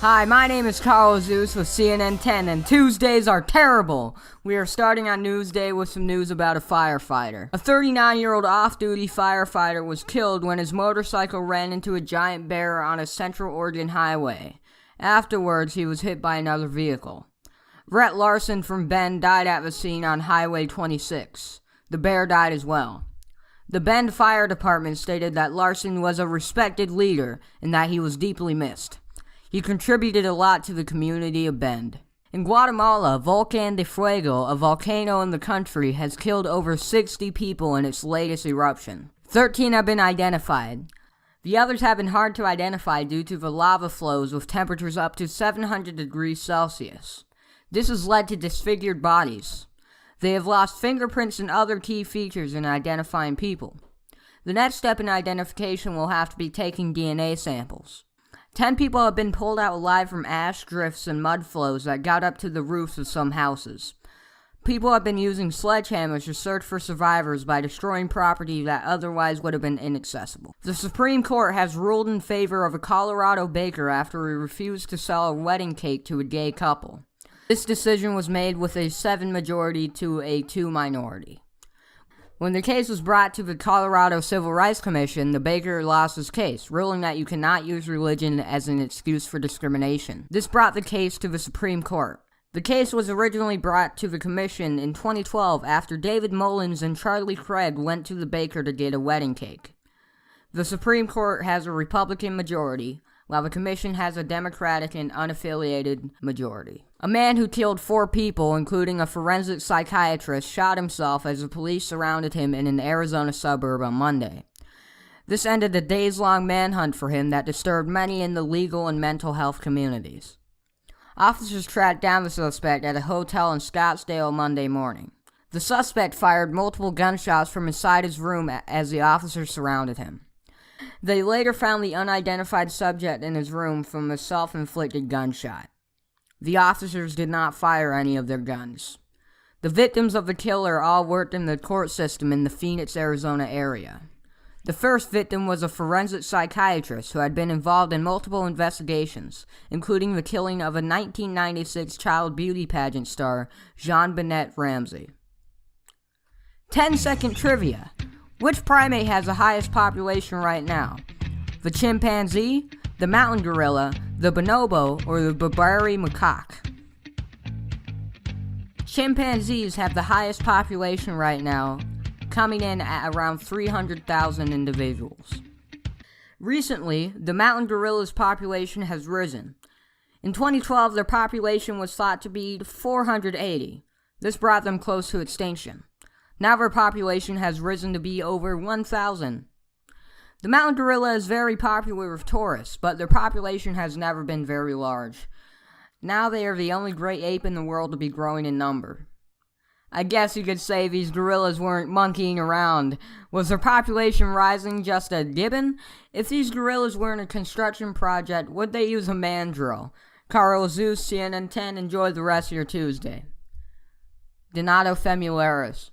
Hi, my name is Carl Zeus with CNN 10, and Tuesdays are terrible. We are starting on Newsday with some news about a firefighter. A 39-year-old off-duty firefighter was killed when his motorcycle ran into a giant bear on a Central Oregon highway. Afterwards, he was hit by another vehicle. Rhett Larson from Bend died at the scene on Highway 26. The bear died as well. The Bend Fire Department stated that Larson was a respected leader and that he was deeply missed. He contributed a lot to the community of Bend. In Guatemala, Volcán de Fuego, a volcano in the country, has killed over 60 people in its latest eruption. 13 have been identified. The others have been hard to identify due to the lava flows with temperatures up to 700 degrees Celsius. This has led to disfigured bodies. They have lost fingerprints and other key features in identifying people. The next step in identification will have to be taking DNA samples. 10 people have been pulled out alive from ash drifts and mud flows that got up to the roofs of some houses. People have been using sledgehammers to search for survivors by destroying property that otherwise would have been inaccessible. The Supreme Court has ruled in favor of a Colorado baker after he refused to sell a wedding cake to a gay couple. This decision was made with a 7 majority to a 2 minority. When the case was brought to the Colorado Civil Rights Commission, the baker lost his case, ruling that you cannot use religion as an excuse for discrimination. This brought the case to the Supreme Court. The case was originally brought to the commission in 2012 after David Mullins and Charlie Craig went to the baker to get a wedding cake. The Supreme Court has a Republican majority, while the commission has a Democratic and unaffiliated majority. A man who killed 4 people, including a forensic psychiatrist, shot himself as the police surrounded him in an Arizona suburb on Monday. This ended a days-long manhunt for him that disturbed many in the legal and mental health communities. Officers tracked down the suspect at a hotel in Scottsdale Monday morning. The suspect fired multiple gunshots from inside his room as the officers surrounded him. They later found the unidentified subject in his room from a self-inflicted gunshot. The officers did not fire any of their guns. The victims of the killer all worked in the court system in the Phoenix, Arizona area. The first victim was a forensic psychiatrist who had been involved in multiple investigations, including the killing of a 1996 child beauty pageant star, Jean-Bennett Ramsey. 10-second trivia. Which primate has the highest population right now? The chimpanzee, the mountain gorilla, the bonobo, or the Barbary macaque? Chimpanzees have the highest population right now, coming in at around 300,000 individuals. Recently, the mountain gorilla's population has risen. In 2012, their population was thought to be 480. This brought them close to extinction. Now their population has risen to be over 1,000. The mountain gorilla is very popular with tourists, but their population has never been very large. Now they are the only great ape in the world to be growing in number. I guess you could say these gorillas weren't monkeying around. Was their population rising just a gibbon? If these gorillas were in a construction project, would they use a mandrill? Carl Zeus, CNN 10, enjoy the rest of your Tuesday. Donato Femularis.